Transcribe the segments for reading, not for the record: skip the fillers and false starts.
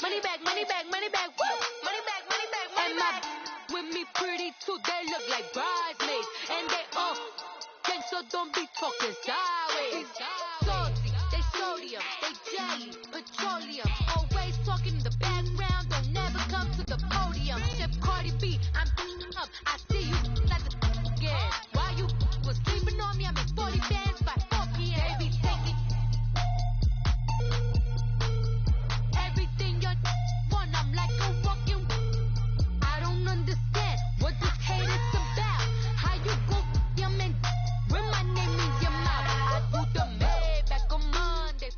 Money back, money back, money back, woo! Money back, money back, money back. With me pretty too, they look like bridesmaids. And they all gang, so don't be talking sideways. Salty, they sodium, they jelly, petroleum. Always talking in the background, don't never come to the podium. Chef Cardi B, I'm up, I see you like the again. While you was sleeping on me, I'm in 40 bands by 4 p.m. Baby, take it. Everything you want, I'm like a walking. I don't understand what this hate is about. How you go your man with my name in your mouth? I do the Maybach on Monday.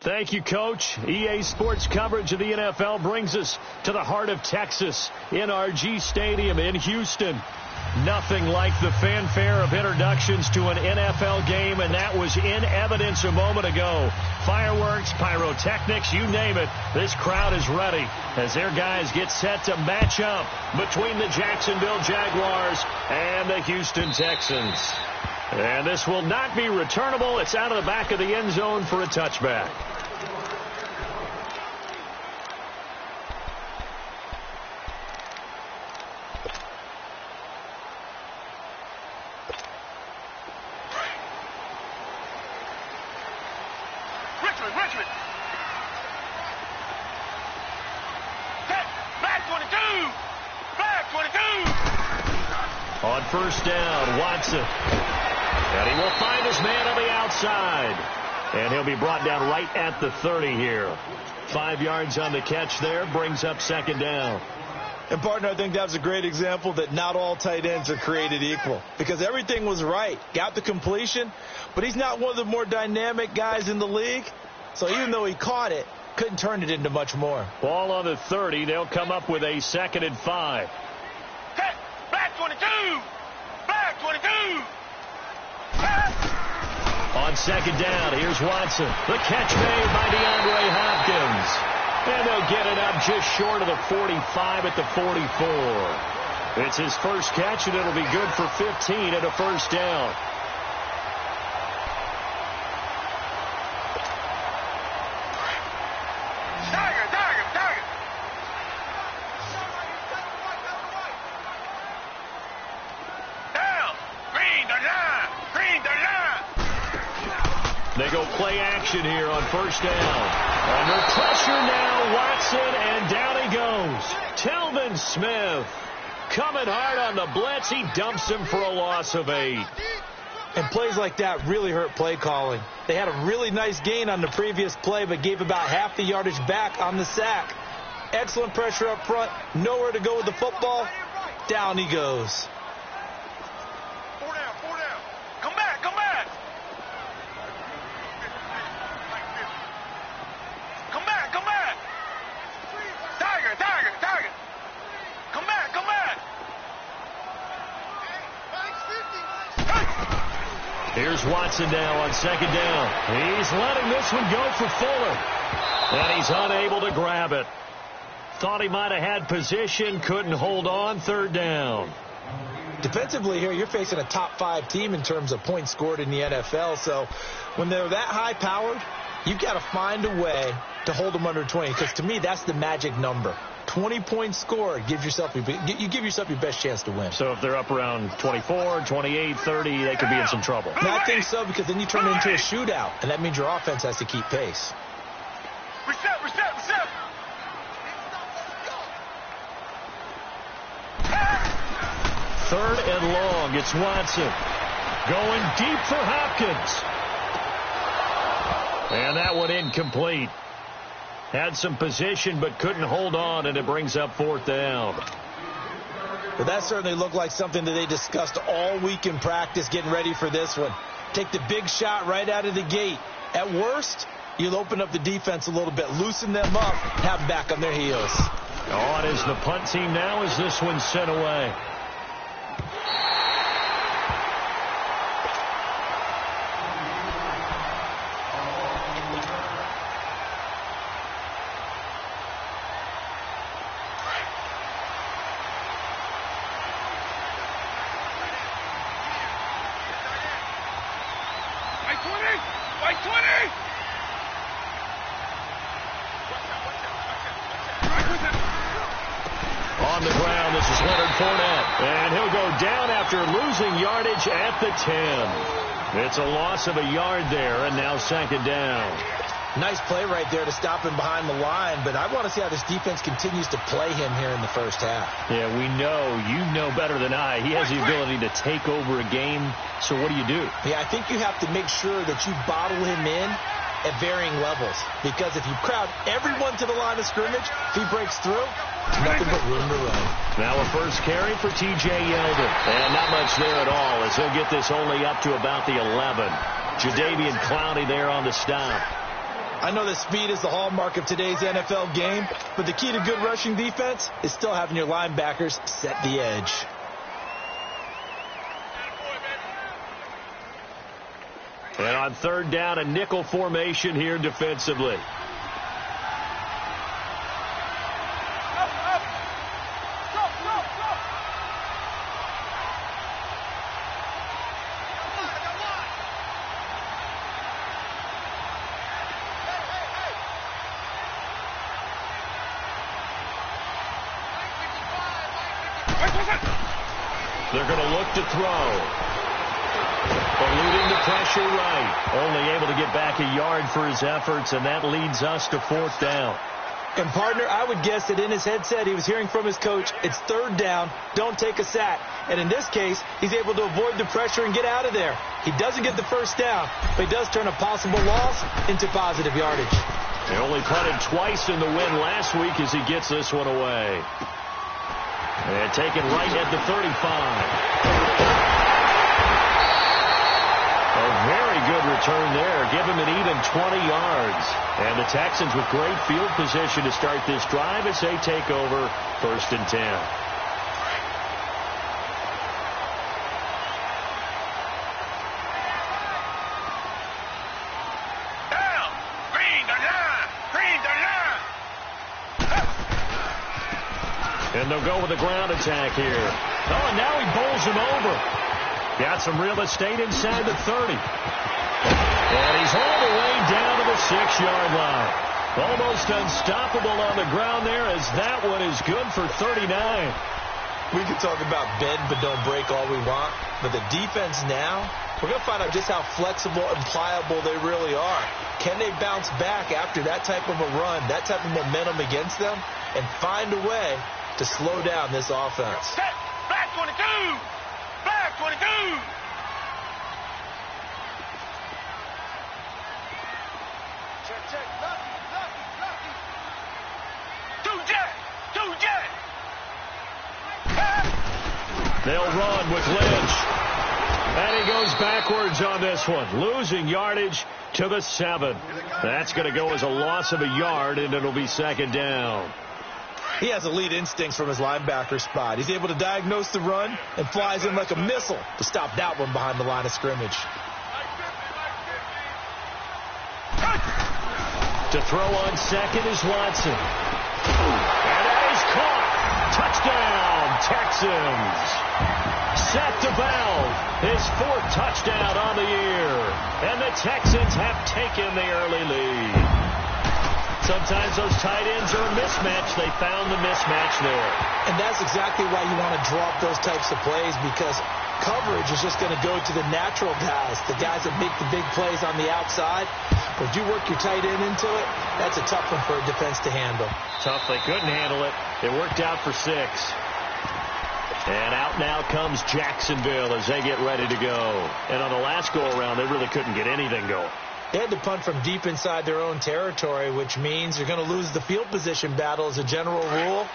Thank you, Coach. EA Sports coverage of the NFL brings us to the heart of Texas, NRG Stadium in Houston. Nothing like the fanfare of introductions to an NFL game, and that was in evidence a moment ago. Fireworks, pyrotechnics, you name it. This crowd is ready as their guys get set to match up between the Jacksonville Jaguars and the Houston Texans. And this will not be returnable. It's out of the back of the end zone for a touchback. Richmond. Back 22. Back 22. On first down, Watson. And he will find his man on the outside. And he'll be brought down right at the 30 here. 5 yards on the catch there, brings up second down. And, partner, I think that was a great example that not all tight ends are created equal. Because everything was right. Got the completion, but he's not one of the more dynamic guys in the league. So even though he caught it, couldn't turn it into much more. Ball on the 30. They'll come up with a 2nd and 5. Back 22. Back 22. On second down, here's Watson. The catch made by DeAndre Hopkins. And they'll get it up just short of the 45 at the 44. It's his first catch, and it'll be good for 15 and a first down. Tiger. Down. Green 39. They go play action here on first down. Under pressure now, Watson, and down he goes. Telvin Smith coming hard on the blitz. He dumps him for a loss of 8. And plays like that really hurt play calling. They had a really nice gain on the previous play, but gave about half the yardage back on the sack. Excellent pressure up front. Nowhere to go with the football. Down he goes. 4 down. Come back. Come back. Tiger. Come back. Here's Watson now on second down. He's letting this one go for Fuller. And he's unable to grab it. Thought he might have had position, couldn't hold on, third down. Defensively here, you're facing a top 5 team in terms of points scored in the NFL. So when they're that high-powered, you've got to find a way to hold them under 20. Because to me, that's the magic number. 20 points scored, you give yourself your best chance to win. So if they're up around 24, 28, 30, they could be in some trouble. No, I think so, because then you turn it into a shootout, and that means your offense has to keep pace. Reset. 3rd and long. It's Watson going deep for Hopkins. And that one incomplete. Had some position but couldn't hold on, and it brings up 4th down. But that certainly looked like something that they discussed all week in practice getting ready for this one. Take the big shot right out of the gate. At worst, you'll open up the defense a little bit, loosen them up, have them back on their heels. On is the punt team now as this one's sent away. On the ground, this is Leonard Fournette. And he'll go down after losing yardage at the 10. It's a loss of a yard there, and now second down. Nice play right there to stop him behind the line, but I want to see how this defense continues to play him here in the first half. Yeah, we know. You know better than I. He has the ability to take over a game, so what do you do? Yeah, I think you have to make sure that you bottle him in at varying levels, because if you crowd everyone to the line of scrimmage, if he breaks through, nothing but room to run. Now a first carry for T.J. Yeldon. And not much there at all, as he'll get this only up to about the 11. Jadeveon Clowney there on the stop. I know that speed is the hallmark of today's NFL game, but the key to good rushing defense is still having your linebackers set the edge. And on third down, a nickel formation here defensively. They're going to look to throw. Eluding the pressure right. Only able to get back a yard for his efforts, and that leads us to fourth down. And, partner, I would guess that in his headset he was hearing from his coach, it's third down, don't take a sack. And in this case, he's able to avoid the pressure and get out of there. He doesn't get the first down, but he does turn a possible loss into positive yardage. They only punted twice in the win last week as he gets this one away. And taken right at the 35. A very good return there. Give him an even 20 yards. And the Texans with great field position to start this drive as they take over first and 10. And they'll go with a ground attack here. Oh, and now he bowls him over. Got some real estate inside the 30. And he's all the way down to the 6-yard line. Almost unstoppable on the ground there, as that one is good for 39. We can talk about bend but don't break all we want, but the defense now, we're going to find out just how flexible and pliable they really are. Can they bounce back after that type of a run, that type of momentum against them, and find a way to slow down this offense? Set! Black 22! Black 22! Check. Lucky. Two jet! They'll run with Lynch. And he goes backwards on this one, losing yardage to the 7. That's going to go as a loss of a yard, and it'll be second down. He has elite instincts from his linebacker spot. He's able to diagnose the run and flies in like a missile to stop that one behind the line of scrimmage. To throw on second is Watson. And that is caught. Touchdown, Texans. Set to Valve, his 4th touchdown on the year. And the Texans have taken the early lead. Sometimes those tight ends are a mismatch. They found the mismatch there. And that's exactly why you want to draw up those types of plays, because coverage is just going to go to the natural guys, the guys that make the big plays on the outside. But if you work your tight end into it, that's a tough one for a defense to handle. Tough. They couldn't handle it. It worked out for 6. And out now comes Jacksonville as they get ready to go. And on the last go-around, they really couldn't get anything going. They had to punt from deep inside their own territory, which means you're going to lose the field position battle as a general rule.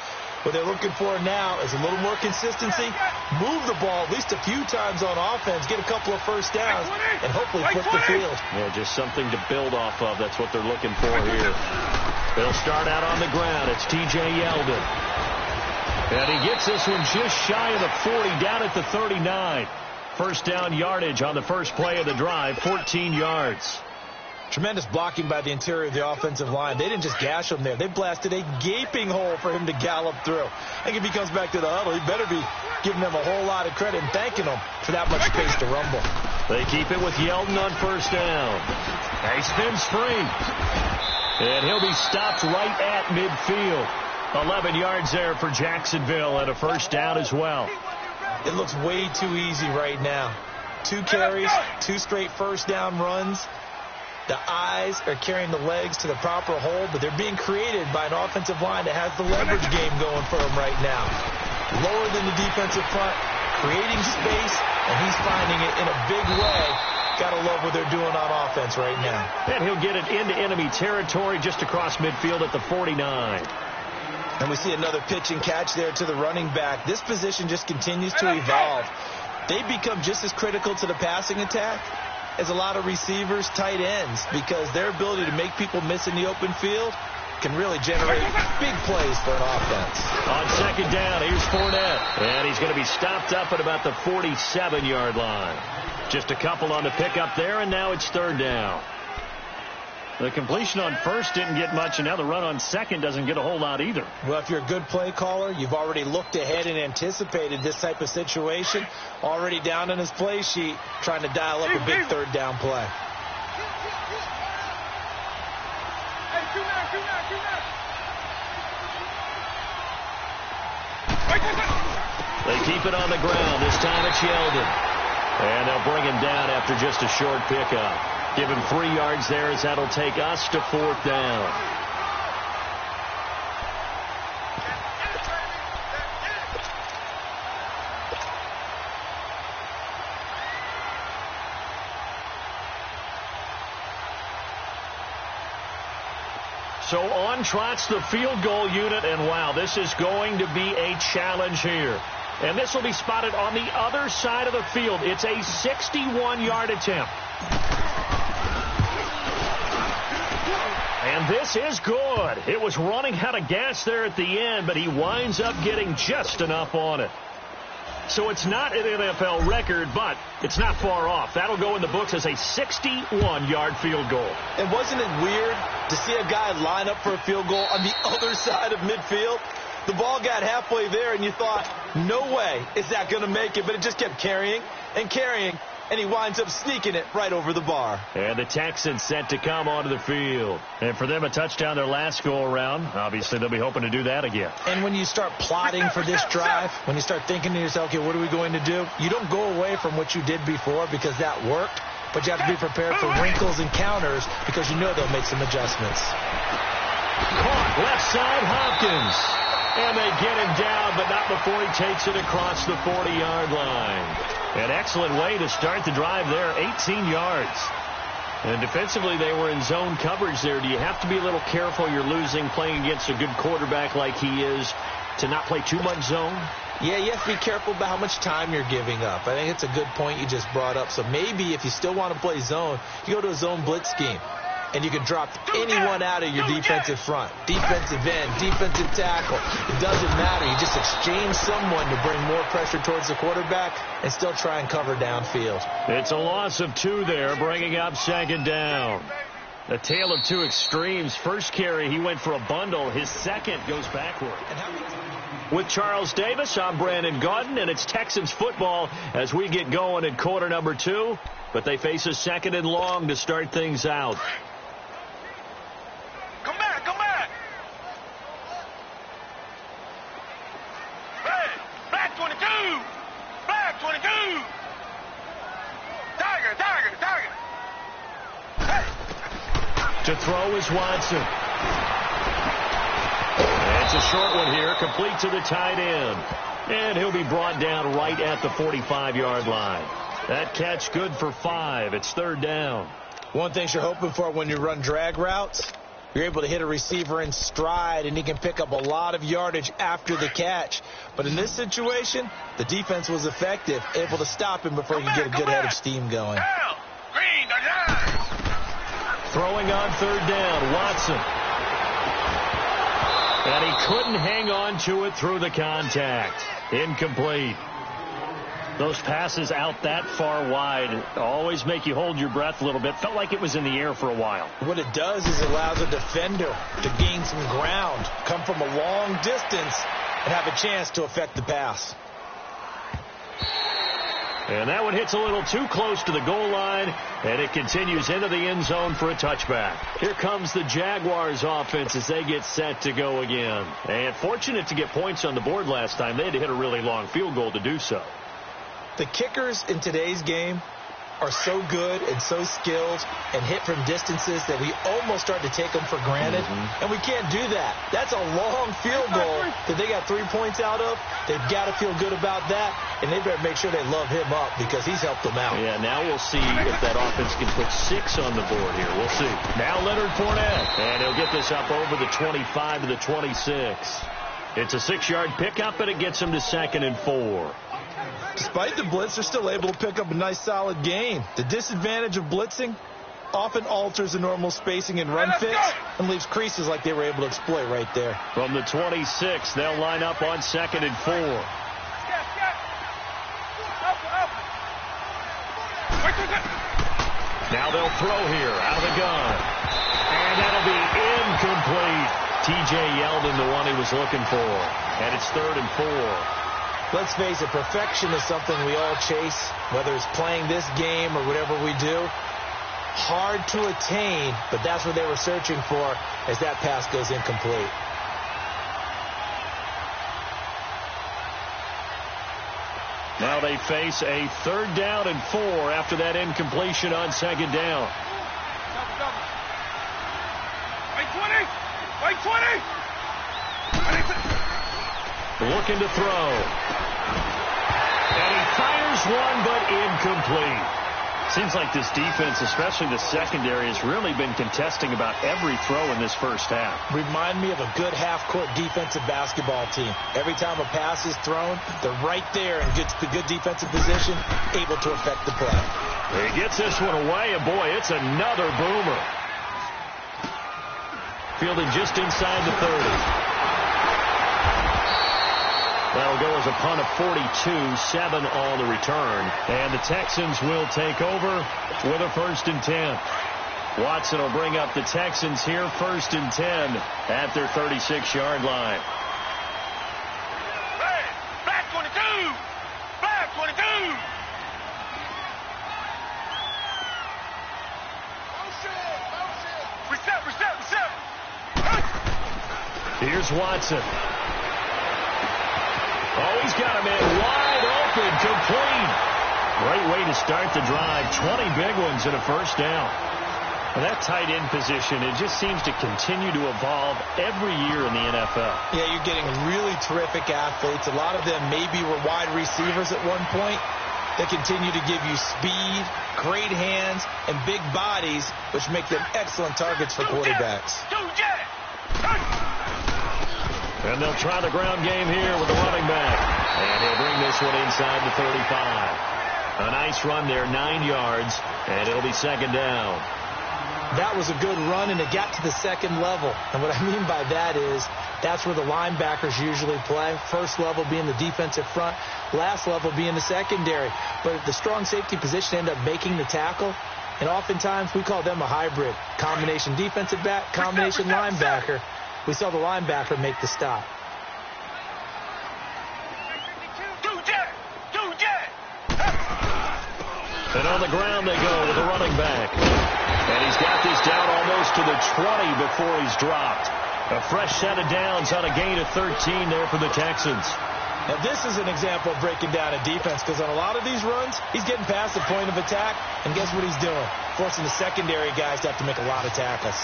What they're looking for now is a little more consistency, move the ball at least a few times on offense, get a couple of first downs, and hopefully flip the field. Yeah, just something to build off of. That's what they're looking for here. They'll start out on the ground. It's T.J. Yeldon. And he gets this one just shy of the 40, down at the 39. First down yardage on the first play of the drive, 14 yards. Tremendous blocking by the interior of the offensive line. They didn't just gash him there. They blasted a gaping hole for him to gallop through. I think if he comes back to the huddle, he better be giving them a whole lot of credit and thanking them for that much space to rumble. They keep it with Yeldon on first down. He spins free. And he'll be stopped right at midfield. 11 yards there for Jacksonville and a first down as well. It looks way too easy right now. 2 carries, 2 straight first down runs. The eyes are carrying the legs to the proper hole, but they're being created by an offensive line that has the leverage game going for them right now. Lower than the defensive front, creating space, and he's finding it in a big way. Got to love what they're doing on offense right now. And he'll get it into enemy territory just across midfield at the 49. And we see another pitch and catch there to the running back. This position just continues to evolve. They become just as critical to the passing attack as a lot of receivers, tight ends, because their ability to make people miss in the open field can really generate big plays for an offense. On second down, here's Fournette. And he's going to be stopped up at about the 47-yard line. Just a couple on the pickup there, and now it's third down. The completion on first didn't get much, and now the run on second doesn't get a whole lot either. Well, if you're a good play caller, you've already looked ahead and anticipated this type of situation. Already down on his play sheet, trying to dial up a big third down play. They keep it on the ground. This time it's Yeldon. And they'll bring him down after just a short pickup. Give him 3 yards there as that'll take us to fourth down. So on trots the field goal unit, and wow, this is going to be a challenge here. And this will be spotted on the other side of the field. It's a 61-yard attempt. And this is good. It was running out of gas there at the end, but he winds up getting just enough on it. So it's not an NFL record, but it's not far off. That'll go in the books as a 61-yard field goal. And wasn't it weird to see a guy line up for a field goal on the other side of midfield? The ball got halfway there, and you thought, no way is that going to make it, but it just kept carrying and carrying, and he winds up sneaking it right over the bar. And the Texans set to come onto the field. And for them, a touchdown their last go-around. Obviously, they'll be hoping to do that again. And when you start plotting for this drive, when you start thinking to yourself, okay, what are we going to do? You don't go away from what you did before because that worked, but you have to be prepared for wrinkles and counters because you know they'll make some adjustments. Caught left side, Hopkins. And they get him down, but not before he takes it across the 40-yard line. An excellent way to start the drive there, 18 yards. And defensively, they were in zone coverage there. Do you have to be a little careful you're losing playing against a good quarterback like he is to not play too much zone? Yeah, you have to be careful about how much time you're giving up. I think it's a good point you just brought up. So maybe if you still want to play zone, you go to a zone blitz scheme. And you can drop anyone out of your defensive front. Defensive end, defensive tackle. It doesn't matter. You just exchange someone to bring more pressure towards the quarterback and still try and cover downfield. It's a loss of 2 there, bringing up second down. A tale of 2 extremes. First carry, he went for a bundle. His second goes backward. With Charles Davis, I'm Brandon Gaudin, and it's Texans football as we get going in quarter number 2. But they face a second and long to start things out. Come back, come back. Hey, black 22. Black 22. Tiger, tiger, tiger. Hey. To throw is Watson. It's a short one here, complete to the tight end. And he'll be brought down right at the 45-yard line. That catch good for 5. It's third down. One thing you're hoping for when you run drag routes, you're able to hit a receiver in stride, and he can pick up a lot of yardage after the catch. But in this situation, the defense was effective, able to stop him before he could get a good head of steam going. Green, Throwing on third down, Watson. And he couldn't hang on to it through the contact. Incomplete. Those passes out that far wide always make you hold your breath a little bit. Felt like it was in the air for a while. What it does is it allows a defender to gain some ground, come from a long distance, and have a chance to affect the pass. And that one hits a little too close to the goal line, and it continues into the end zone for a touchback. Here comes the Jaguars offense as they get set to go again. And fortunate to get points on the board last time. They had to hit a really long field goal to do so. The kickers in today's game are so good and so skilled and hit from distances that we almost start to take them for granted. And we can't do that. That's a long field goal that they got 3 points out of. They've got to feel good about that, and they better make sure they love him up because he's helped them out. Yeah, now we'll see if that offense can put 6 on the board here. We'll see. Now Leonard Fournette, and he'll get this up over the 25 to the 26. It's a 6-yard pickup, and it gets him to 2nd and 4. Despite the blitz, they're still able to pick up a nice, solid gain. The disadvantage of blitzing often alters the normal spacing and run fits and leaves creases like they were able to exploit right there. From the 26, they'll line up on 2nd and 4. Now they'll throw here out of the gun. And that'll be incomplete. T.J. Yeldon, the one he was looking for. And it's 3rd and 4. Let's face it, perfection is something we all chase, whether it's playing this game or whatever we do. Hard to attain, but that's what they were searching for as that pass goes incomplete. Now they face a 3rd down and 4 after that incompletion on 2nd down. Wait 20! Looking to throw. And he fires one, but incomplete. Seems like this defense, especially the secondary, has really been contesting about every throw in this first half. Remind me of a good half-court defensive basketball team. Every time a pass is thrown, they're right there and gets the good defensive position, able to affect the play. He gets this one away, and boy, it's another boomer. Fielded just inside the 30. That'll go as a punt of 42, 7 on the return. And the Texans will take over with a 1st and 10. Watson will bring up the Texans here, 1st and 10 at their 36-yard line. Hey, flag 22! Flag 22! Reset! Here's Watson. Oh, he's got a man wide open, complete. Great way to start the drive. 20 big ones in a 1st down. And that tight end position, it just seems to continue to evolve every year in the NFL. Yeah, you're getting really terrific athletes. A lot of them maybe were wide receivers at one point. They continue to give you speed, great hands, and big bodies, which make them excellent targets for quarterbacks. And they'll try the ground game here with the running back. And he'll bring this one inside the 35. A nice run there, 9 yards, and it'll be 2nd down. That was a good run, and it got to the 2nd level. And what I mean by that is that's where the linebackers usually play. First level being the defensive front, last level being the secondary. But the strong safety position ended up making the tackle. And oftentimes we call them a hybrid. Combination defensive back, combination linebacker. We saw the linebacker make the stop. And on the ground they go with the running back. And he's got this down almost to the 20 before he's dropped. A fresh set of downs on a gain of 13 there for the Texans. Now this is an example of breaking down a defense, because on a lot of these runs, he's getting past the point of attack, and guess what he's doing? Forcing the secondary guys to have to make a lot of tackles.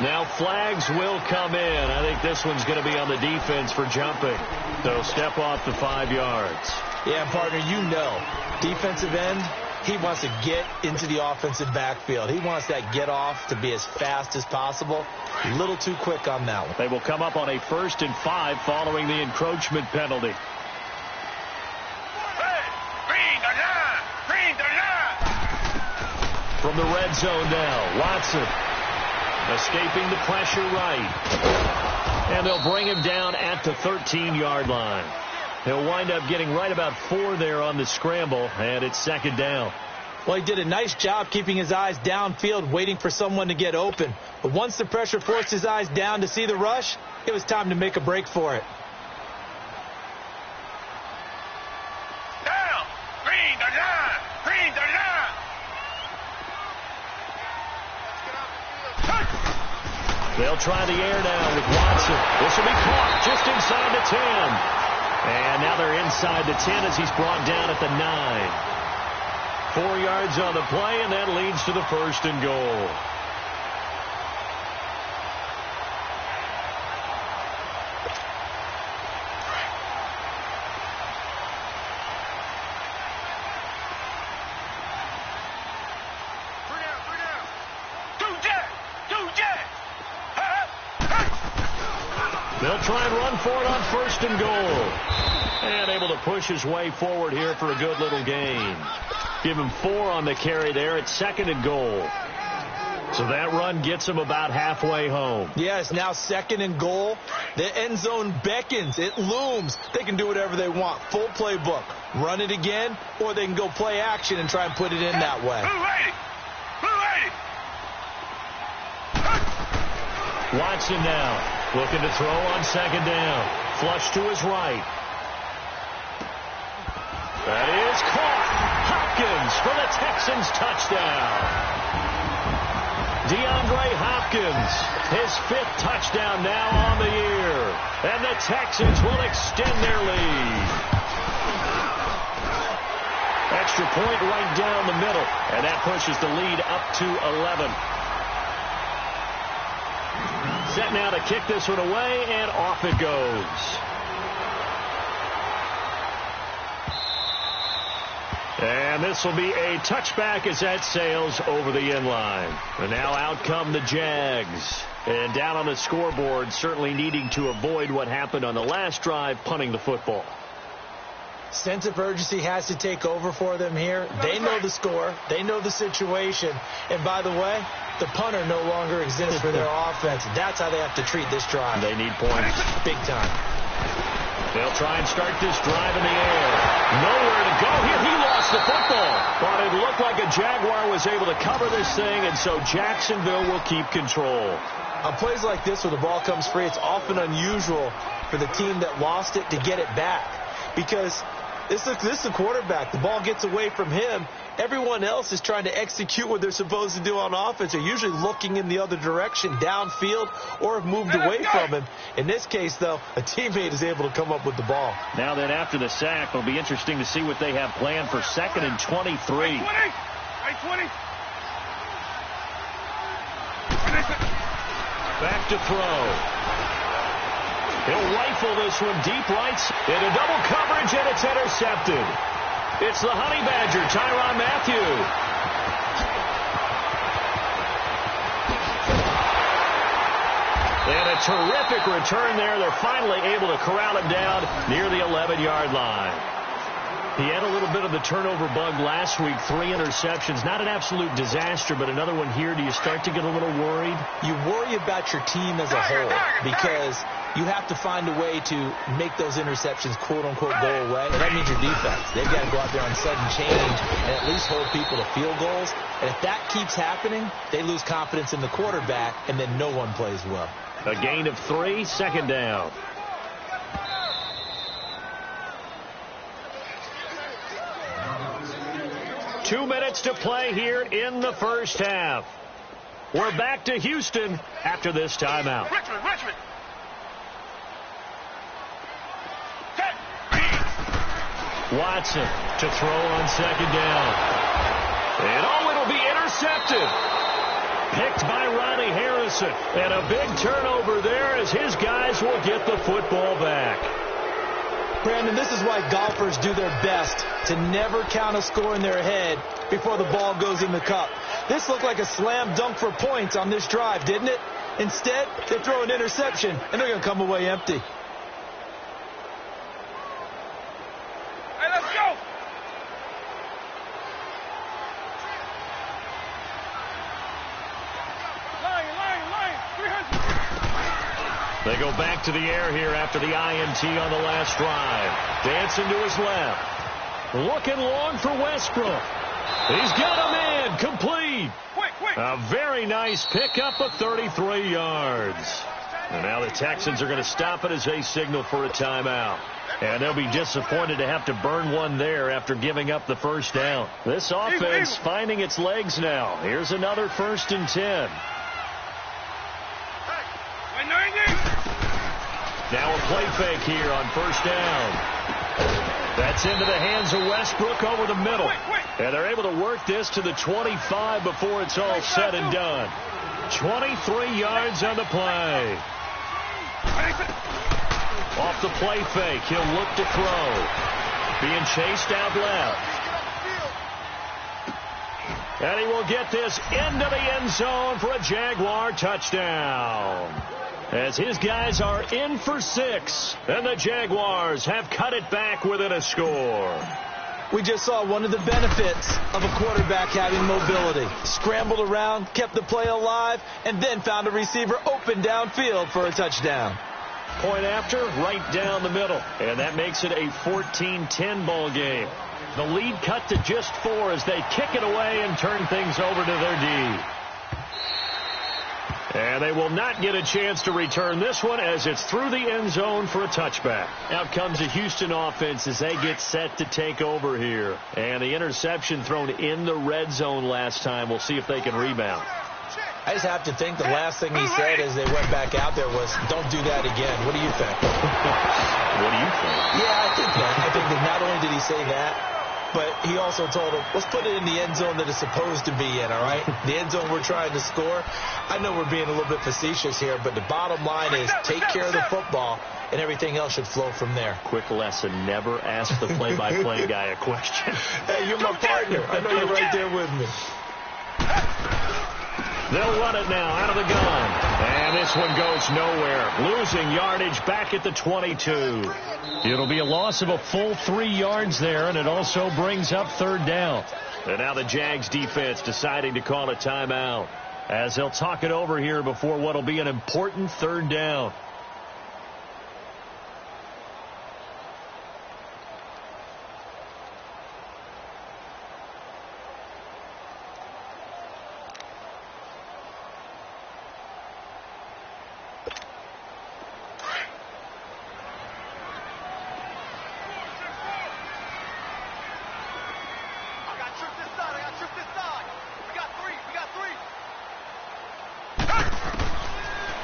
Now flags will come in. I think this one's going to be on the defense for jumping. So step off the 5 yards. Yeah, partner, you know, defensive end, he wants to get into the offensive backfield. He wants that get off to be as fast as possible. A little too quick on that one. They will come up on a 1st and 5 following the encroachment penalty. From the red zone now, Watson escaping the pressure right. And they'll bring him down at the 13-yard line. He'll wind up getting right about 4 there on the scramble, and it's 2nd down. Well, he did a nice job keeping his eyes downfield, waiting for someone to get open. But once the pressure forced his eyes down to see the rush, it was time to make a break for it. Down! Green the line! Green the line! They'll try the air now with Watson. This will be caught just inside the 10. And now they're inside the 10 as he's brought down at the 9. 4 yards on the play, and that leads to the 1st and goal. They'll try and run for it on 1st and goal. And able to push his way forward here for a good little gain. Give him 4 on the carry there at 2nd and goal. So that run gets him about halfway home. Yes, now 2nd and goal. The end zone beckons. It looms. They can do whatever they want. Full playbook. Run it again, or they can go play action and try and put it in that way. Watson now looking to throw on 2nd down. Flush to his right. That is caught. Hopkins for the Texans touchdown. DeAndre Hopkins, his 5th touchdown now on the year. And the Texans will extend their lead. Extra point right down the middle. And that pushes the lead up to 11. Set now to kick this one away, and off it goes. And this will be a touchback as that sails over the end line. And now out come the Jags. And down on the scoreboard, certainly needing to avoid what happened on the last drive, punting the football. Sense of urgency has to take over for them here. They know the score. They know the situation. And by the way, the punter no longer exists for their offense. That's how they have to treat this drive. They need points. Big time. They'll try and start this drive in the air. Nowhere to go here. He lost the football. But it looked like a Jaguar was able to cover this thing, and so Jacksonville will keep control. On plays like this where the ball comes free, it's often unusual for the team that lost it to get it back. Because this is the quarterback. The ball gets away from him. Everyone else is trying to execute what they're supposed to do on offense. They're usually looking in the other direction, downfield, or have moved away from him. In this case, though, a teammate is able to come up with the ball. Now then, after the sack, it'll be interesting to see what they have planned for 2nd and 23. Back to throw. He'll rifle this one deep right into double coverage, and it's intercepted. It's the Honey Badger, Tyrann Mathieu. And a terrific return there. They're finally able to corral him down near the 11-yard line. He had a little bit of the turnover bug last week, 3 interceptions. Not an absolute disaster, but another one here. Do you start to get a little worried? You worry about your team as a whole because you have to find a way to make those interceptions, quote-unquote, go away. And that means your defense. They've got to go out there on sudden change and at least hold people to field goals. And if that keeps happening, they lose confidence in the quarterback, and then no one plays well. A gain of 3, 2nd down. Two minutes to play here in the first half. We're back to Houston after this timeout. Richmond. Watson to throw on 2nd down. And it'll be intercepted. Picked by Ronnie Harrison. And a big turnover there as his guys will get the football back. Brandon, this is why golfers do their best to never count a score in their head before the ball goes in the cup. This looked like a slam dunk for points on this drive, didn't it? Instead, they throw an interception, and they're going to come away empty. Hey, let's go! Line, 300. They go back to the air here after the INT on the last drive. Dancing to his left. Looking long for Westbrook. He's got him in. Complete. A very nice pickup of 33 yards. And now the Texans are going to stop it as they signal for a timeout. And they'll be disappointed to have to burn one there after giving up the first down. This offense finding its legs now. Here's another 1st and 10. Now a play fake here on 1st down. That's into the hands of Westbrook over the middle. And they're able to work this to the 25 before it's all said and done. 23 yards on the play. Off the play fake, he'll look to throw. Being chased out left. And he will get this into the end zone for a Jaguar touchdown. As his guys are in for 6. And the Jaguars have cut it back within a score. We just saw one of the benefits of a quarterback having mobility. Scrambled around, kept the play alive, and then found a receiver open downfield for a touchdown. Point after, right down the middle. And that makes it a 14-10 ball game. The lead cut to just 4 as they kick it away and turn things over to their D. And they will not get a chance to return this one as it's through the end zone for a touchback. Out comes the Houston offense as they get set to take over here. And the interception thrown in the red zone last time. We'll see if they can rebound. I just have to think the last thing he said as they went back out there was, don't do that again. What do you think? What do you think? Yeah, I think that. I think that not only did he say that, but he also told him, let's put it in the end zone that it's supposed to be in, all right? The end zone we're trying to score. I know we're being a little bit facetious here, but the bottom line is take care of the football, and everything else should flow from there. Quick lesson, never ask the play-by-play guy a question. Hey, you're my partner. I know you're right there with me. They'll run it now out of the gun. And this one goes nowhere. Losing yardage back at the 22. It'll be a loss of a full 3 yards there, and it also brings up 3rd down. And now the Jags defense deciding to call a timeout as they'll talk it over here before what will be an important 3rd down.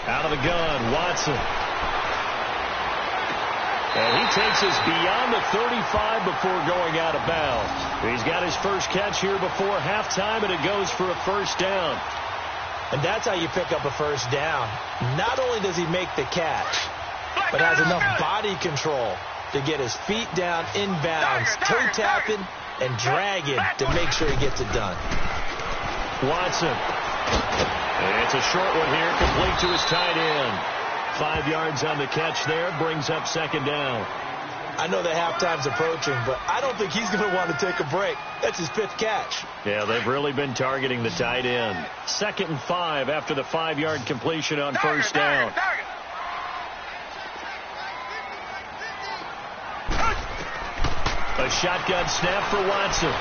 Out of the gun, Watson. And he takes us beyond the 35 before going out of bounds. He's got his first catch here before halftime, and it goes for a 1st down. And that's how you pick up a 1st down. Not only does he make the catch, but has enough body control to get his feet down inbounds, toe tapping and dragging to make sure he gets it done. Watson. And it's a short one here, complete to his tight end. 5 yards on the catch there, brings up 2nd down. I know that halftime's approaching, but I don't think he's going to want to take a break. That's his 5th catch. Yeah, they've really been targeting the tight end. 2nd and 5 after the 5-yard completion on 1st down. A shotgun snap for Watson.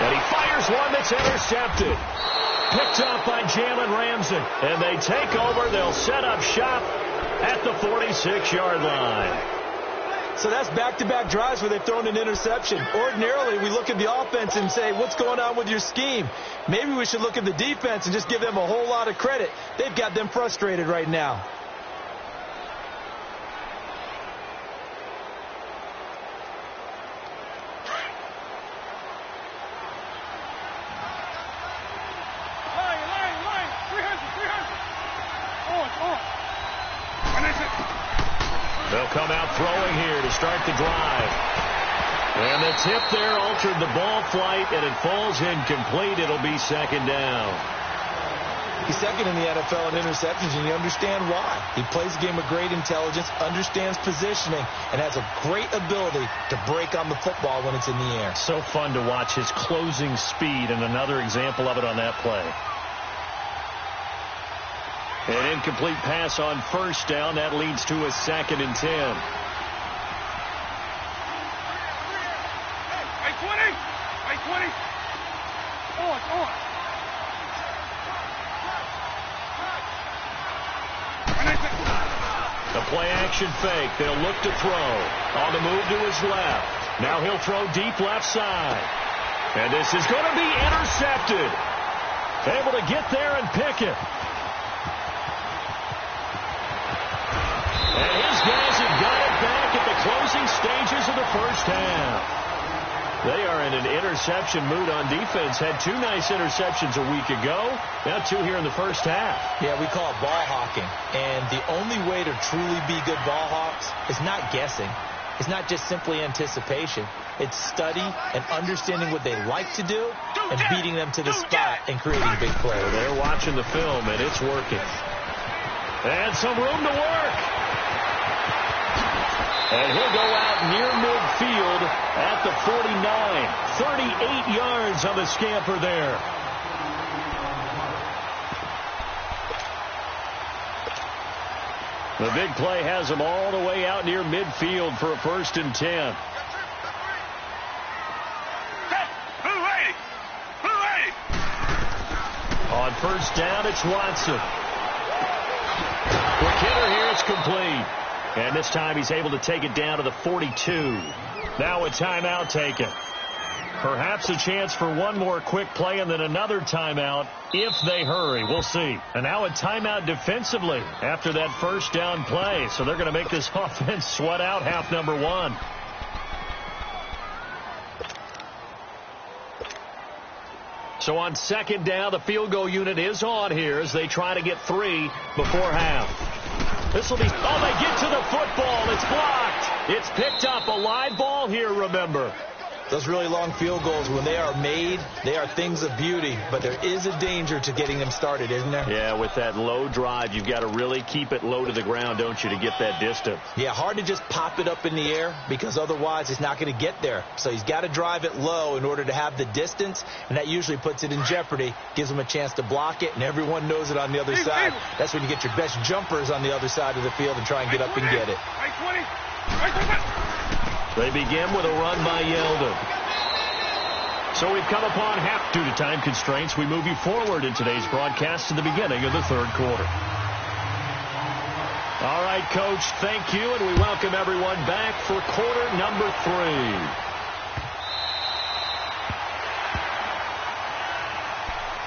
And he fires one that's intercepted. Picked up by Jalen Ramsey. And they take over. They'll set up shop at the 46-yard line. So that's back-to-back drives where they've thrown an interception. Ordinarily, we look at the offense and say, what's going on with your scheme? Maybe we should look at the defense and just give them a whole lot of credit. They've got them frustrated right now. They'll come out throwing here to start the drive. And the tip there altered the ball flight, and it falls incomplete. It'll be 2nd down. He's 2nd in the NFL in interceptions, and you understand why. He plays a game of great intelligence, understands positioning, and has a great ability to break on the football when it's in the air. So fun to watch his closing speed, and another example of it on that play. An incomplete pass on 1st down. That leads to a 2nd and 10. play action fake. They'll look to throw. On the move to his left. Now he'll throw deep left side. And this is going to be intercepted. Able to get there and pick it. And his guys have got it back at the closing stages of the first half. They are in an interception mood on defense. Had 2 nice interceptions a week ago. Now 2 here in the first half. Yeah, we call it ball hawking. And the only way to truly be good ball hawks is not guessing. It's not just simply anticipation. It's study and understanding what they like to do and beating them to the spot and creating big plays. They're watching the film, and it's working. And some room to work. And he'll go out near midfield at the 49. 38 yards on the scamper there. The big play has him all the way out near midfield for a 1st and 10. On 1st down, it's Watson. Quick hitter here, it's complete. And this time he's able to take it down to the 42. Now a timeout taken. Perhaps a chance for one more quick play and then another timeout if they hurry. We'll see. And now a timeout defensively after that 1st down play. So they're going to make this offense sweat out half number 1. So on 2nd down, the field goal unit is on here as they try to get 3 before half. This will be, oh, they get to the football. It's blocked. It's picked up. A live ball here, remember. Those really long field goals, when they are made, they are things of beauty. But there is a danger to getting them started, isn't there? Yeah, with that low drive, you've got to really keep it low to the ground, don't you, to get that distance. Yeah, hard to just pop it up in the air because otherwise it's not going to get there. So he's got to drive it low in order to have the distance, and that usually puts it in jeopardy, gives him a chance to block it, and everyone knows it on the other side. That's when you get your best jumpers on the other side of the field and try and get up and get it. They begin with a run by Yeldon. So we've come upon half due to time constraints. We move you forward in today's broadcast to the beginning of the 3rd quarter. All right, Coach, thank you, and we welcome everyone back for quarter number 3.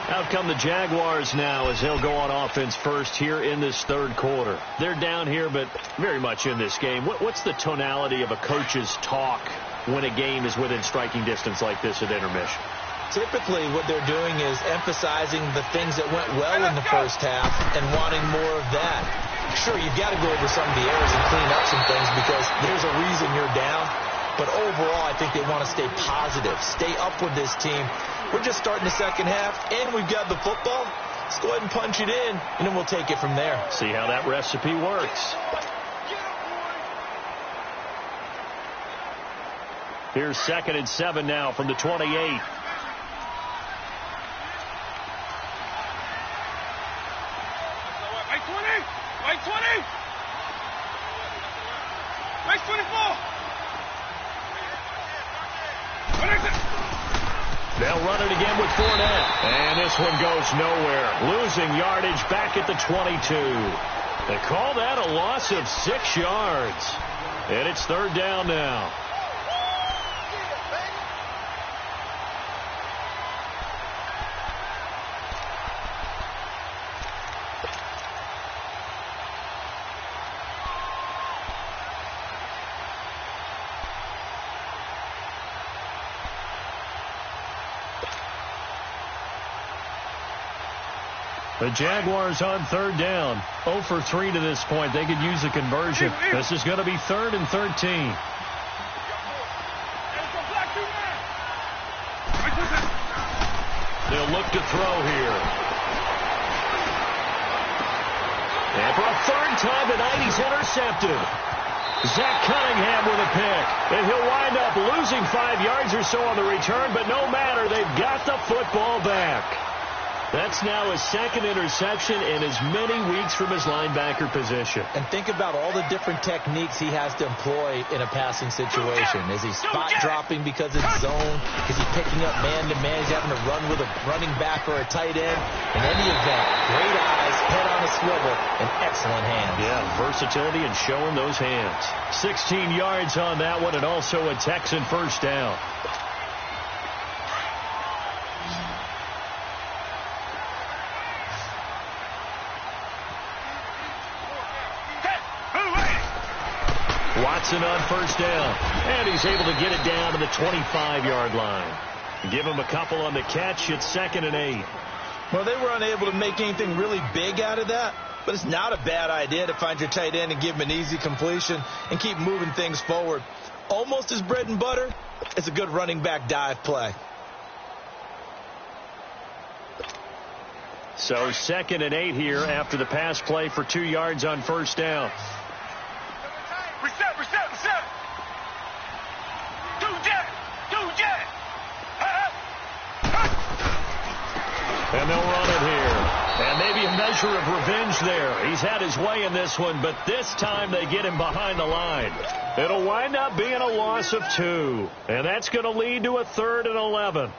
Out come the Jaguars now as they'll go on offense first here in this 3rd quarter. They're down here, but very much in this game. What's the tonality of a coach's talk when a game is within striking distance like this at intermission? Typically, what they're doing is emphasizing the things that went well in the first half and wanting more of that. Sure, you've got to go over some of the errors and clean up some things because there's a reason you're down. But overall, I think they want to stay positive, stay up with this team. We're just starting the second half, and we've got the football. Let's go ahead and punch it in, and then we'll take it from there. See how that recipe works. Here's 2nd and 7 now from the 28. Like 20! Like 24! They'll run it again with Fournette. And this one goes nowhere. Losing yardage back at the 22. They call that a loss of 6 yards. And it's 3rd down now. The Jaguars on 3rd down. 0 for 3 to this point. They could use a conversion. This is going to be 3rd and 13. They'll look to throw here. And for a 3rd time tonight, he's intercepted. Zach Cunningham with a pick. And he'll wind up losing 5 yards or so on the return, but no matter, they've got the football back. That's now his second interception in as many weeks from his linebacker position. And think about all the different techniques he has to employ in a passing situation. Is he spot dropping because it's zone? Is he picking up man-to-man? He's having to run with a running back or a tight end. In any event, great eyes, head on a swivel, and excellent hands. Yeah, versatility and showing those hands. 16 yards on that one, and also a Texan first down. Watson on first down, and he's able to get it down to the 25-yard line. Give him a couple on the catch. It's 2nd and 8. Well, they were unable to make anything really big out of that, but it's not a bad idea to find your tight end and give him an easy completion and keep moving things forward. Almost his bread and butter. It's a good running back dive play. So 2nd and 8 here after the pass play for 2 yards on first down. Reset. Two-jet. And they'll run it here. And maybe a measure of revenge there. He's had his way in this one, but this time they get him behind the line. It'll wind up being a loss of 2. And that's going to lead to a 3rd and 11.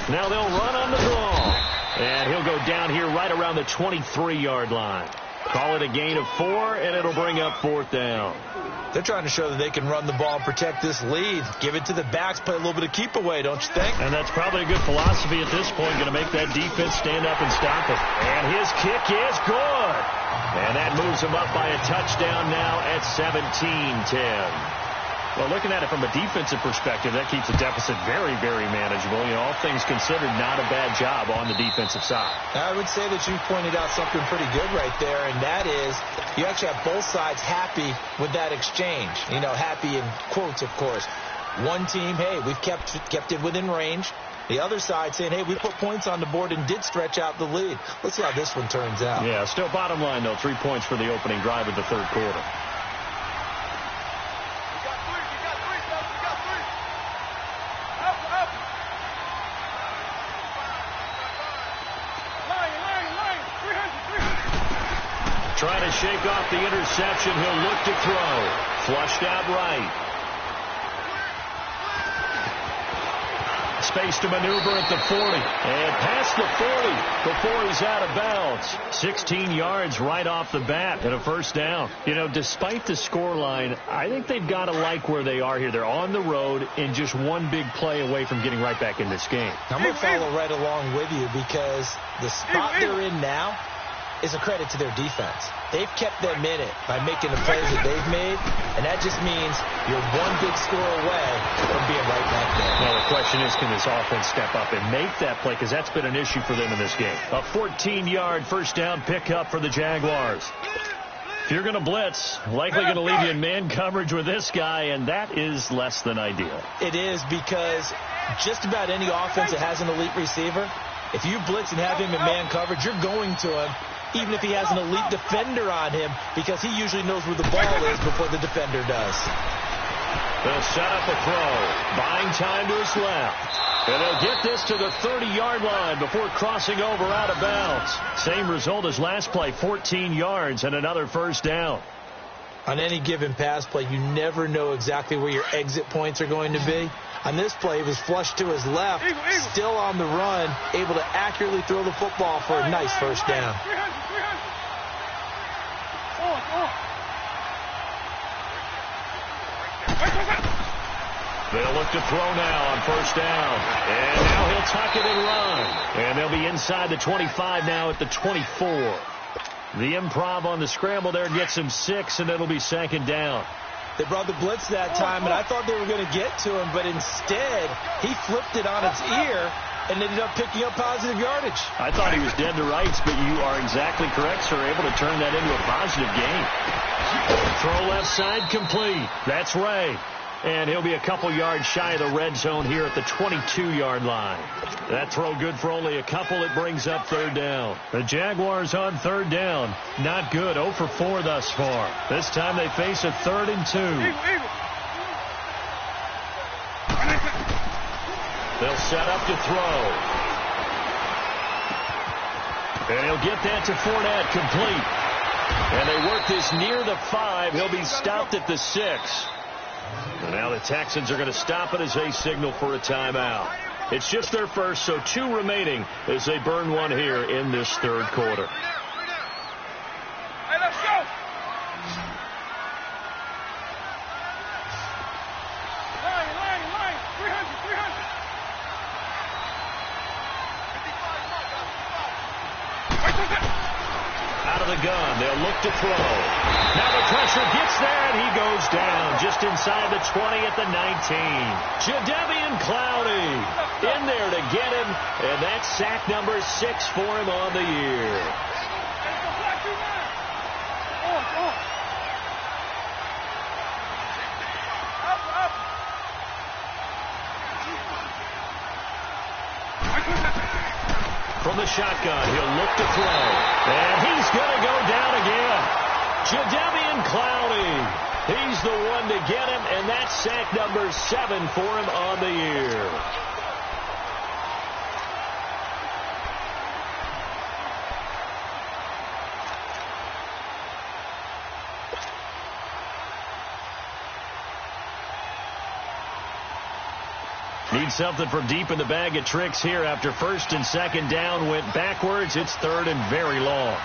Now they'll run on the draw. And he'll go down here right around the 23-yard line. Call it a gain of 4, and it'll bring up 4th down. They're trying to show that they can run the ball and protect this lead. Give it to the backs, play a little bit of keep away, don't you think? And that's probably a good philosophy at this point, going to make that defense stand up and stop it. And his kick is good. And that moves him up by a touchdown now at 17-10. Well, looking at it from a defensive perspective, that keeps the deficit very, very manageable. You know, all things considered, not a bad job on the defensive side. I would say that you pointed out something pretty good right there, and that is you actually have both sides happy with that exchange. You know, happy in quotes, of course. One team, hey, we've kept it within range. The other side saying, hey, we put points on the board and did stretch out the lead. Let's see how this one turns out. Yeah, still bottom line, though, 3 points for the opening drive of the third quarter. Trying to shake off the interception. He'll look to throw. Flushed out right. Space to maneuver at the 40. And past the 40 before he's out of bounds. 16 yards right off the bat and a first down. You know, despite the scoreline, I think they've got to like where they are here. They're on the road and just one big play away from getting right back in this game. I'm going to follow right along with you because the spot they're in now is a credit to their defense. They've kept them in it by making the plays that they've made, and that just means you're one big score away from being right back there. Well, the question is, can this offense step up and make that play? Because that's been an issue for them in this game. A 14-yard first down pickup for the Jaguars. If you're going to blitz, likely going to leave you in man coverage with this guy, and that is less than ideal. It is because just about any offense that has an elite receiver, if you blitz and have him in man coverage, you're going to him, even if he has an elite defender on him, because he usually knows where the ball is before the defender does. They'll set up a throw. Buying time to his left. And they'll get this to the 30-yard line before crossing over out of bounds. Same result as last play, 14 yards and another first down. On any given pass play, you never know exactly where your exit points are going to be. On this play, he was flushed to his left, still on the run, able to accurately throw the football for a nice first down. They'll look to throw now on first down. And now he'll tuck it and run. And they'll be inside the 25 now at the 24. The improv on the scramble there gets him 6, and it'll be second down. They brought the blitz that time, and I thought they were going to get to him, but instead he flipped it on its ear and ended up picking up positive yardage. I thought he was dead to rights, but you are exactly correct, sir. Able to turn that into a positive gain. Throw left side complete. That's Ray. And he'll be a couple yards shy of the red zone here at the 22-yard line. That throw good for only a couple. It brings up third down. The Jaguars on third down. Not good. 0 for 4 thus far. This time they face a 3rd and 2. They'll set up to throw. And he'll get that to Fournette, complete. And they work this near the 5. He'll be stopped at the 6. And now the Texans are going to stop it as they signal for a timeout. It's just their first, so 2 remaining as they burn one here in this third quarter. Hey, let's go. Line, 300. Out of the gun, they'll look to throw. Now the pressure gets there, and he goes down just inside the 20 at the 19. Jadeveon Clowney in there to get him, and that's sack number 6 for him on the year. From the shotgun, he'll look to throw. And he's going to go down again. Jadeveon Clowney. He's the one to get him, and that's sack number 7 for him on the year. Need something from deep in the bag of tricks here after 1st and 2nd down went backwards. It's 3rd and very long.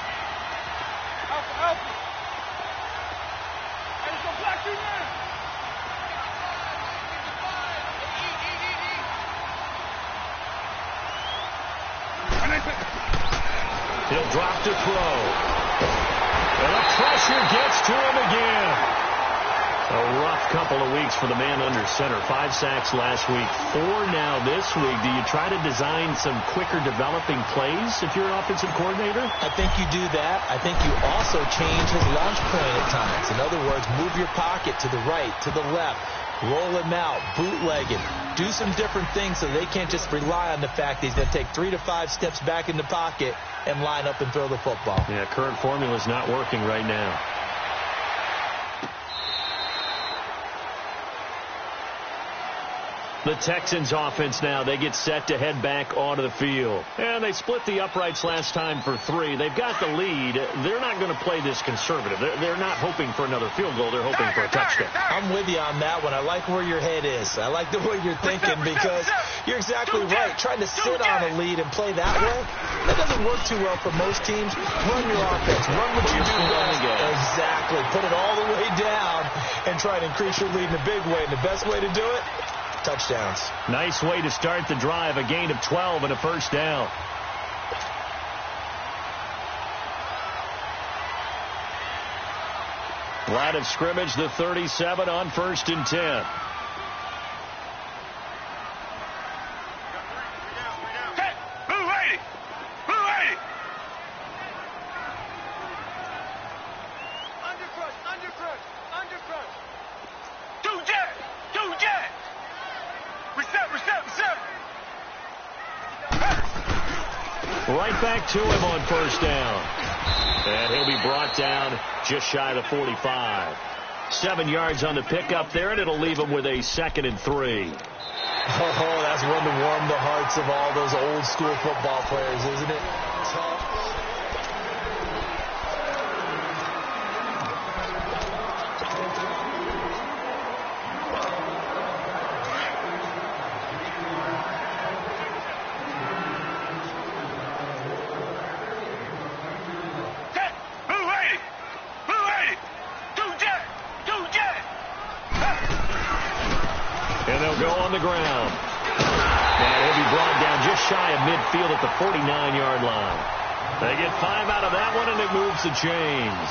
He'll drop to throw. And the pressure gets to him again. A rough couple of weeks for the man under center. 5 sacks last week, 4 now this week. Do you try to design some quicker developing plays if you're an offensive coordinator? I think you do that. I think you also change his launch point at times. In other words, move your pocket to the right, to the left, roll him out, bootleg him. Do some different things so they can't just rely on the fact that he's going to take 3 to 5 steps back in the pocket and line up and throw the football. Yeah, current formula is not working right now. The Texans offense now, they get set to head back onto the field. And they split the uprights last time for 3. They've got the lead. They're not going to play this conservative. They're not hoping for another field goal. They're hoping for a touchdown. I'm with you on that one. I like where your head is. I like the way you're thinking because you're exactly right. Trying to sit on a lead and play that way, that doesn't work too well for most teams. Run your offense. Run what you do best. Exactly. Put it all the way down and try to increase your lead in a big way. And the best way to do it, touchdowns. Nice way to start the drive. A gain of 12 and a first down. Line of scrimmage, the 37 on 1st and 10. Right back to him on 1st down. And he'll be brought down just shy of the 45. 7 yards on the pickup there, and it'll leave him with a 2nd and 3. Oh, that's one to warm the hearts of all those old school football players, isn't it? On the ground. And he'll be brought down just shy of midfield at the 49-yard line. They get 5 out of that one, and it moves the chains.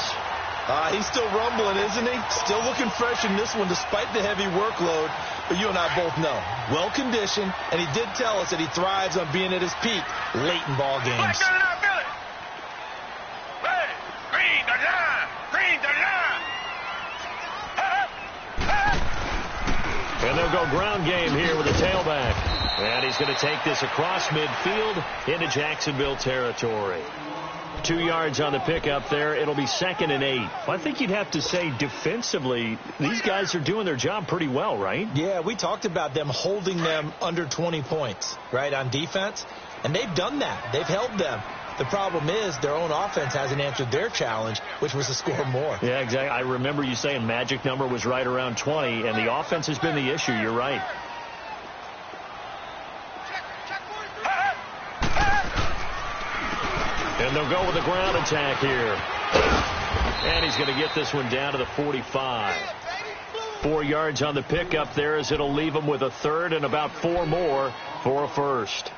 He's still rumbling, isn't he? Still looking fresh in this one despite the heavy workload. But you and I both know, well-conditioned, and he did tell us that he thrives on being at his peak late in ball games. go ground game here with the tailback. And he's going to take this across midfield into Jacksonville territory. 2 yards on the pickup there. It'll be 2nd and 8. I think you'd have to say defensively, these guys are doing their job pretty well, right? Yeah, we talked about them holding them under 20 points, right, on defense. And they've done that. They've held them. The problem is their own offense hasn't answered their challenge, which was to score more. Yeah, exactly. I remember you saying magic number was right around 20, and the offense has been the issue. You're right. And they'll go with the ground attack here. And he's going to get this one down to the 45. 4 yards on the pickup there as it'll leave him with a 3rd and about 4 more for a first.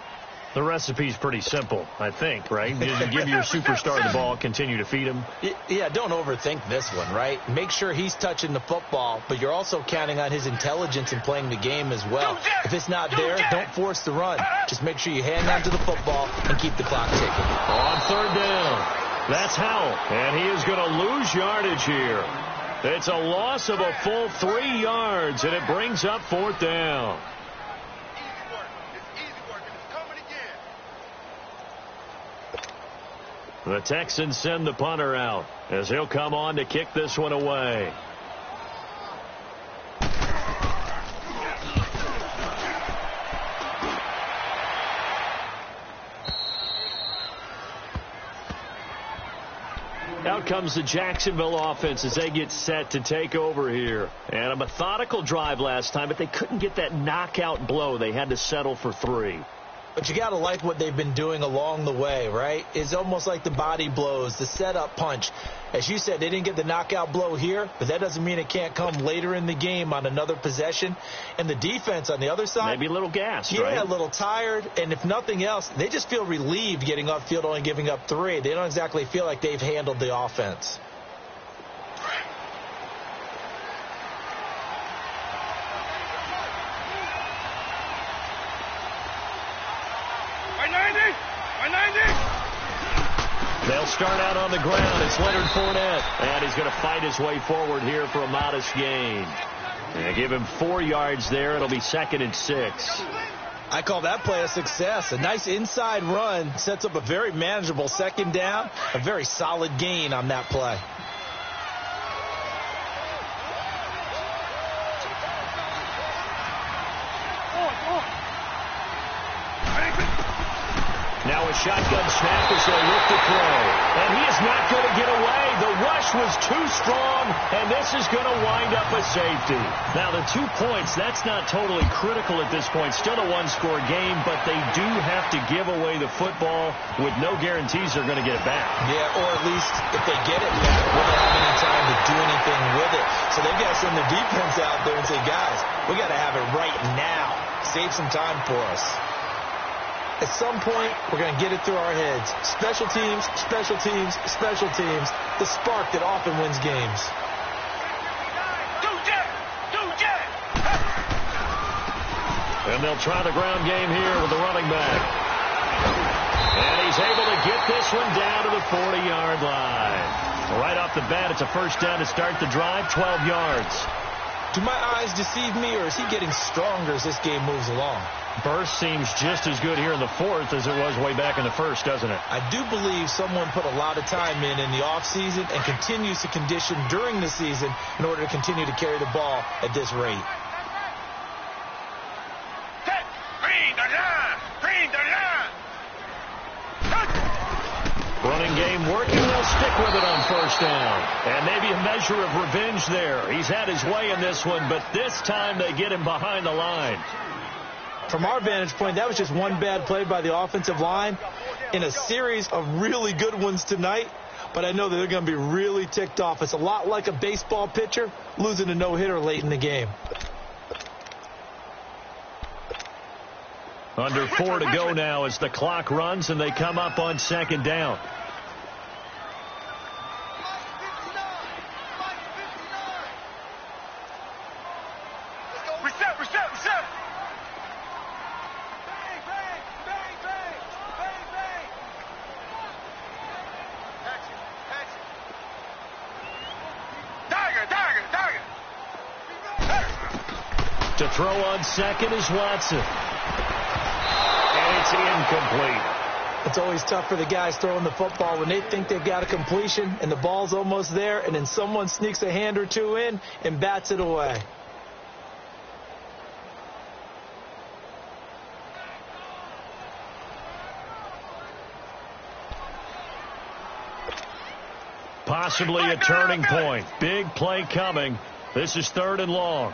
The recipe's pretty simple, I think, right? You give your superstar the ball, continue to feed him. Yeah, don't overthink this one, right? Make sure he's touching the football, but you're also counting on his intelligence in playing the game as well. If it's not there, don't force the run. Just make sure you hang on to the football and keep the clock ticking. On 3rd down, that's Howell, and he is going to lose yardage here. It's a loss of a full 3 yards, and it brings up 4th down. The Texans send the punter out as he'll come on to kick this one away. Out comes the Jacksonville offense as they get set to take over here. And a methodical drive last time, but they couldn't get that knockout blow. They had to settle for 3. But you got to like what they've been doing along the way, right? It's almost like the body blows, the setup punch. As you said, they didn't get the knockout blow here, but that doesn't mean it can't come later in the game on another possession. And the defense on the other side, maybe a little gassed, right? Yeah, a little tired. And if nothing else, they just feel relieved getting off field, only giving up 3. They don't exactly feel like they've handled the offense. They'll start out on the ground. It's Leonard Fournette, and he's going to fight his way forward here for a modest gain. And give him 4 yards there. It'll be 2nd and 6. I call that play a success. A nice inside run sets up a very manageable 2nd down. A very solid gain on that play. Now a shotgun snap as they look to throw. And he is not going to get away. The rush was too strong, and this is going to wind up a safety. Now the 2 points, that's not totally critical at this point. Still a one-score game, but they do have to give away the football with no guarantees they're going to get it back. Yeah, or at least if they get it back, will they have any time to do anything with it? So they've got to send their defense out there and say, guys, we got to have it right now. Save some time for us. At some point, we're going to get it through our heads. Special teams, special teams, special teams. The spark that often wins games. And they'll try the ground game here with the running back. And he's able to get this one down to the 40-yard line. Right off the bat, it's a 1st down to start the drive, 12 yards. Do my eyes deceive me, or is he getting stronger as this game moves along? Burst seems just as good here in the 4th as it was way back in the 1st, doesn't it? I do believe someone put a lot of time in the offseason and continues to condition during the season in order to continue to carry the ball at this rate. Running game working. They'll stick with it on 1st down. And maybe a measure of revenge there. He's had his way in this one, but this time they get him behind the line. From our vantage point, that was just one bad play by the offensive line in a series of really good ones tonight. But I know that they're going to be really ticked off. It's a lot like a baseball pitcher losing a no-hitter late in the game. Under 4 to go now as the clock runs and they come up on 2nd down. Reset. To throw on second is Watson. And it's incomplete. It's always tough for the guys throwing the football when they think they've got a completion and the ball's almost there, and then someone sneaks a hand or two in and bats it away. Possibly a turning point. Big play coming. This is 3rd and long.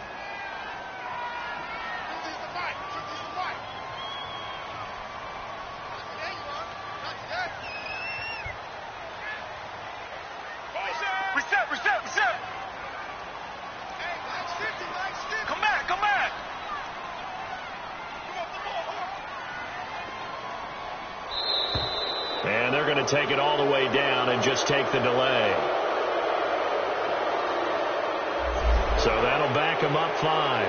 Reset. Come back. And they're going to take it all the way down and just take the delay. So that'll back them up 5.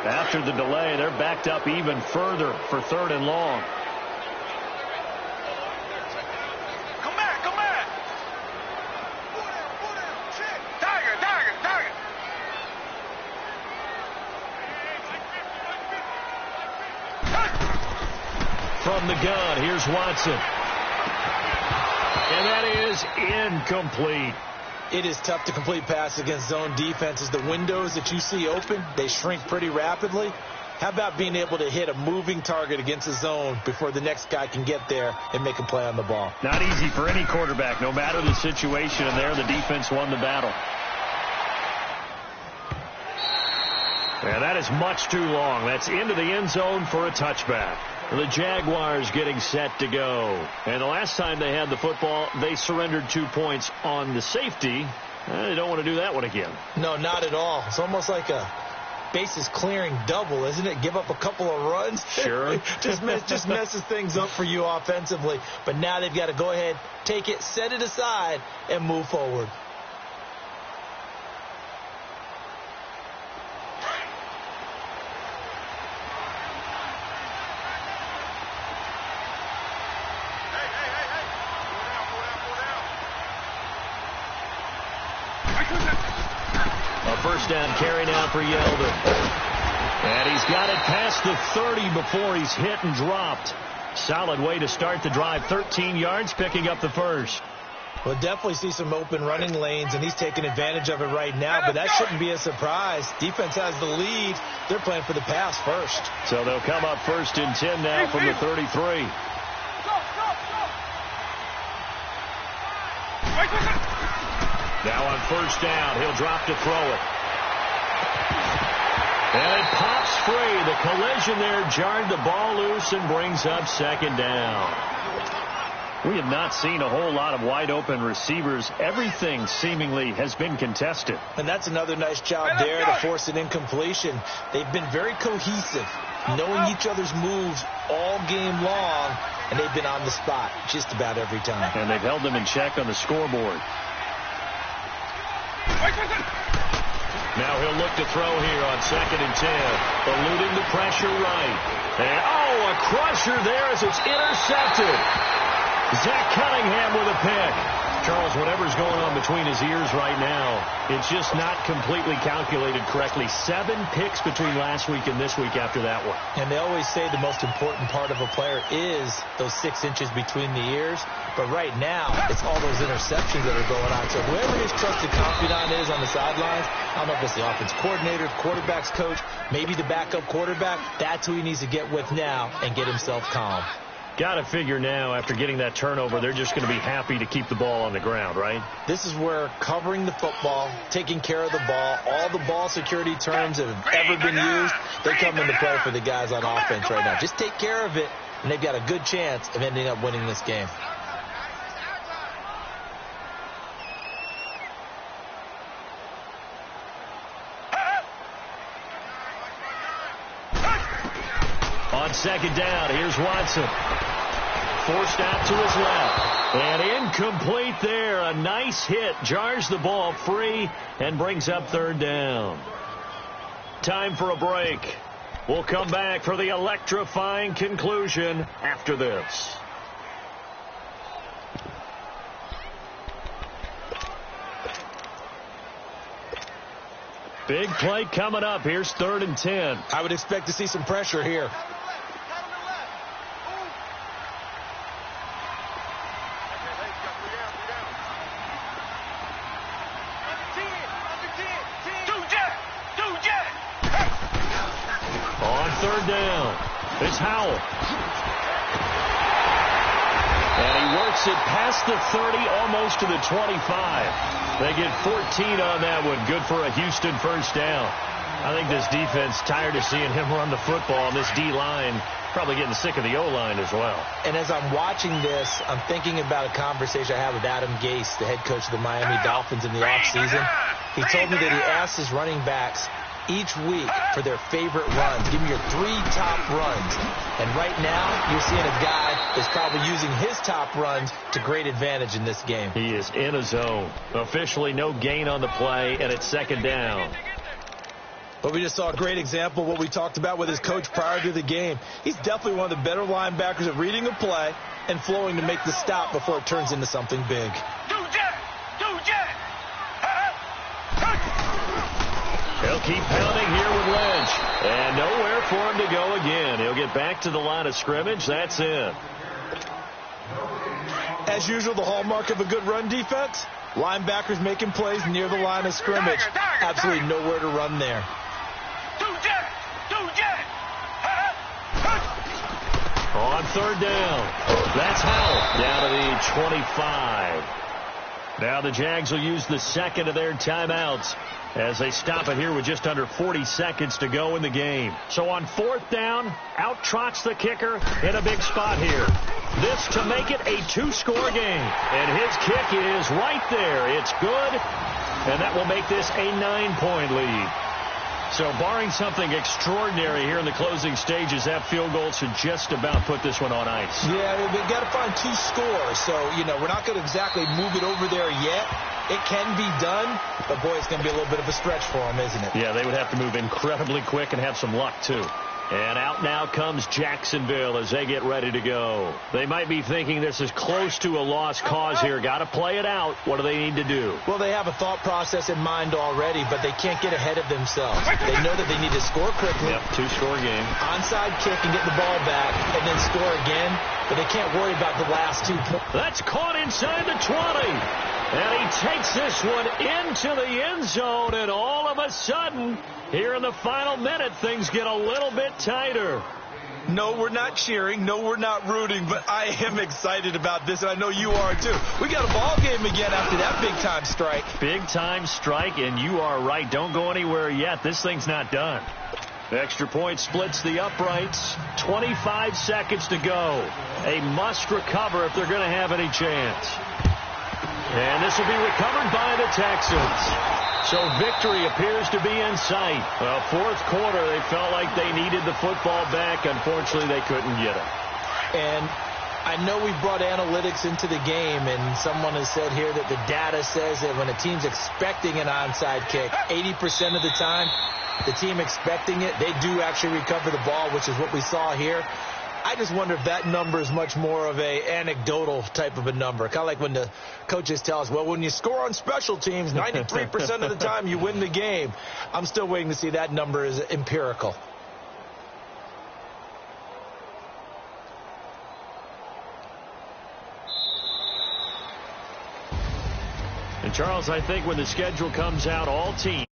After the delay, they're backed up even further for 3rd and long. Come back. Tiger. From the gun, here's Watson. And that is incomplete. It is tough to complete passes against zone defenses. The windows that you see open, they shrink pretty rapidly. How about being able to hit a moving target against a zone before the next guy can get there and make a play on the ball? Not easy for any quarterback, no matter the situation, and there the defense won the battle. And that is much too long. That's into the end zone for a touchback. The Jaguars getting set to go. And the last time they had the football, they surrendered 2 points on the safety. They don't want to do that one again. No, not at all. It's almost like a bases clearing double, isn't it? Give up a couple of runs. Sure. just messes things up for you offensively. But now they've got to go ahead, take it, set it aside, and move forward. A first down carry now for Yeldon. And he's got it past the 30 before he's hit and dropped. Solid way to start the drive. 13 yards, picking up the first. We'll definitely see some open running lanes, and he's taking advantage of it right now, but that shouldn't be a surprise. Defense has the lead. They're playing for the pass first. So they'll come up 1st and 10 now from the 33. Now on first down, he'll drop to throw it. And it pops free. The collision there jarred the ball loose and brings up 2nd down. We have not seen a whole lot of wide open receivers. Everything seemingly has been contested. And that's another nice job there to force an incompletion. They've been very cohesive, knowing each other's moves all game long, and they've been on the spot just about every time. And they've held them in check on the scoreboard. Now he'll look to throw here on 2nd and 10. Eluding the pressure right. And, a crusher there as it's intercepted. Zach Cunningham with a pick. Charles, whatever's going on between his ears right now, it's just not completely calculated correctly. 7 picks between last week and this week after that one. And they always say the most important part of a player is those 6 inches between the ears. But right now, it's all those interceptions that are going on. So whoever his trusted confidant is on the sidelines, I don't know if it's the offense coordinator, quarterback's coach, maybe the backup quarterback, that's who he needs to get with now and get himself calm. Got to figure now, after getting that turnover, they're just going to be happy to keep the ball on the ground, right? This is where covering the football, taking care of the ball, all the ball security terms that have ever been used, they come into play for the guys on offense right now. Just take care of it, and they've got a good chance of ending up winning this game. On 2nd down, here's Watson. Forced out to his left. And incomplete there. A nice hit. Jars the ball free and brings up 3rd down. Time for a break. We'll come back for the electrifying conclusion after this. Big play coming up. Here's 3rd and 10. I would expect to see some pressure here. On 3rd down, it's Howell. And he works it past the 30, almost to the 25. They get 14 on that one. Good for a Houston first down. I think this defense tired of seeing him run the football, and this D-line probably getting sick of the O-line as well. And as I'm watching this, I'm thinking about a conversation I had with Adam Gase, the head coach of the Miami Dolphins in the offseason. He told me that he asked his running backs each week for their favorite runs. Give me your 3 top runs. And right now, you're seeing a guy that's probably using his top runs to great advantage in this game. He is in a zone. Officially no gain on the play, and it's 2nd down. But we just saw a great example of what we talked about with his coach prior to the game. He's definitely one of the better linebackers at reading a play and flowing to make the stop before it turns into something big. He'll keep pounding here with Lynch. And nowhere for him to go again. He'll get back to the line of scrimmage. That's it. As usual, the hallmark of a good run defense, linebackers making plays near the line of scrimmage. Absolutely nowhere to run there. On 3rd down, that's Howell down to the 25. Now the Jags will use the 2nd of their timeouts as they stop it here with just under 40 seconds to go in the game. So on 4th down, out trots the kicker in a big spot here. This to make it a 2-score game. And his kick is right there. It's good. And that will make this a 9-point lead. So barring something extraordinary here in the closing stages, that field goal should just about put this one on ice. Yeah, they've got to find 2 scores. So, we're not going to exactly move it over there yet. It can be done, but, boy, it's going to be a little bit of a stretch for them, isn't it? Yeah, they would have to move incredibly quick and have some luck, too. And out now comes Jacksonville as they get ready to go. They might be thinking this is close to a lost cause here. Got to play it out. What do they need to do? Well, they have a thought process in mind already, but they can't get ahead of themselves. They know that they need to score quickly. Yep, 2-score game. Onside kick and get the ball back and then score again, but they can't worry about the last 2 points. That's caught inside the 20. And he takes this one into the end zone, and all of a sudden, here in the final minute, things get a little bit tighter. No, we're not cheering. No, we're not rooting, but I am excited about this, and I know you are too. We got a ball game again after that big-time strike. Big-time strike, and you are right. Don't go anywhere yet. This thing's not done. The extra point splits the uprights. 25 seconds to go. A must recover if they're going to have any chance. And this will be recovered by the Texans. So victory appears to be in sight. Well, 4th quarter, they felt like they needed the football back. Unfortunately, they couldn't get it. And I know we brought analytics into the game, and someone has said here that the data says that when a team's expecting an onside kick, 80% of the time, the team expecting it, they do actually recover the ball, which is what we saw here. I just wonder if that number is much more of a anecdotal type of a number. Kind of like when the coaches tell us, well, when you score on special teams, 93% of the time you win the game. I'm still waiting to see that number is empirical. And, Charles, I think when the schedule comes out, all teams